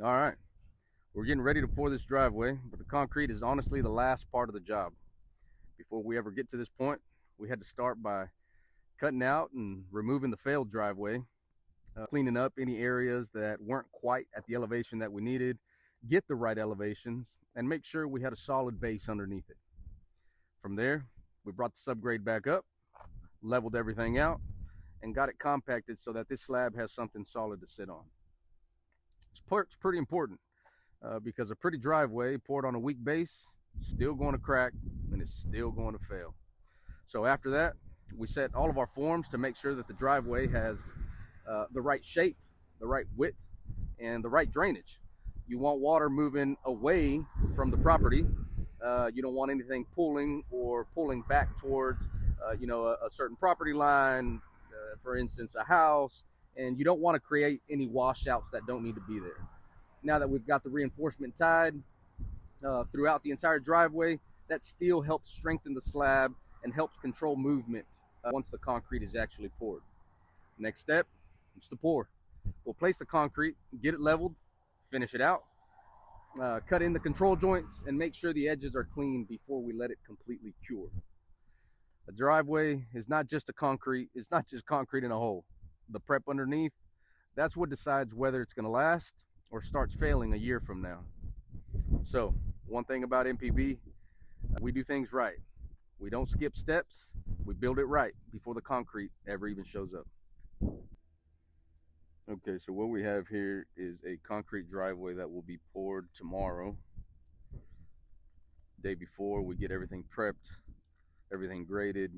All right, we're getting ready to pour this driveway, but the concrete is honestly the last part of the job. Before we ever get to this point, we had to start by cutting out and removing the failed driveway, cleaning up any areas that weren't quite at the elevation that we needed, get the right elevations, and make sure we had a solid base underneath it. From there, we brought the subgrade back up, leveled everything out, and got it compacted so that this slab has something solid to sit on. This part's pretty important because a pretty driveway poured on a weak base is still going to crack and it's still going to fail. So after that, we set all of our forms to make sure that the driveway has the right shape, the right width, and the right drainage. You want water moving away from the property. You don't want anything pulling or pulling back towards, a certain property line, for instance, a house, and you don't want to create any washouts that don't need to be there. Now that we've got the reinforcement tied throughout the entire driveway, that still helps strengthen the slab and helps control movement once the concrete is actually poured. Next step, it's the pour. We'll place the concrete, get it leveled, finish it out, cut in the control joints, and make sure the edges are clean before we let it completely cure. A driveway is not just it's not just concrete in a hole. The prep underneath, that's what decides whether it's going to last or starts failing a year from now. So, one thing about MPB, we do things right. We don't skip steps. We build it right before the concrete ever even shows up. Okay, so what we have here is a concrete driveway that will be poured tomorrow. Day before, we get everything prepped, everything graded,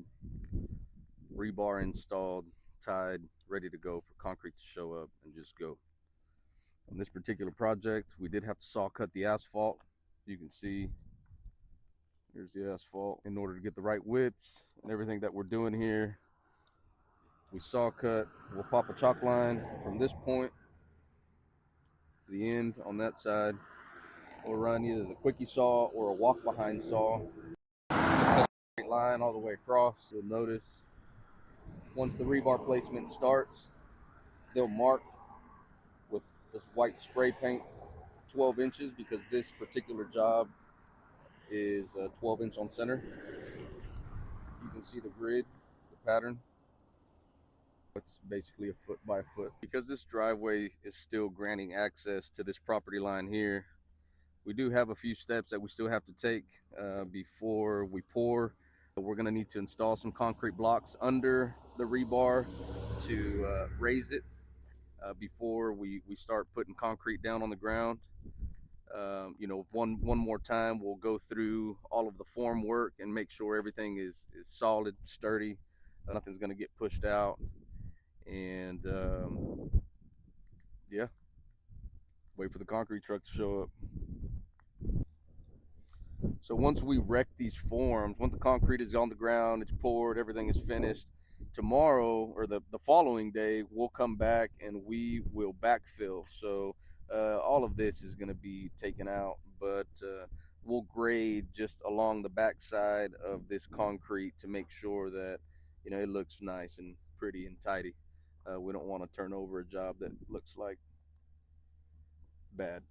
rebar installed, tied, ready to go for concrete to show up and just go. On this particular project, we did have to saw cut the asphalt. You can see here's the asphalt. In order to get the right widths and everything that we're doing here, we saw cut. We'll pop a chalk line from this point to the end on that side. We'll run either the quickie saw or a walk behind saw to cut a straight line all the way across. You'll notice once the rebar placement starts, they'll mark with this white spray paint 12 inches because this particular job is 12 inch on center. You can see the grid, the pattern. It's basically a foot by foot. Because this driveway is still granting access to this property line here, we do have a few steps that we still have to take before we pour. We're going to need to install some concrete blocks under the rebar to raise it before we start putting concrete down on the ground. One more time, we'll go through all of the form work and make sure everything is solid, sturdy. Nothing's going to get pushed out. And yeah, wait for the concrete truck to show up. So once we wreck these forms, once the concrete is on the ground, it's poured, everything is finished, tomorrow or the following day, we'll come back and we will backfill. So all of this is going to be taken out, but we'll grade just along the backside of this concrete to make sure that it looks nice and pretty and tidy. We don't want to turn over a job that looks like bad.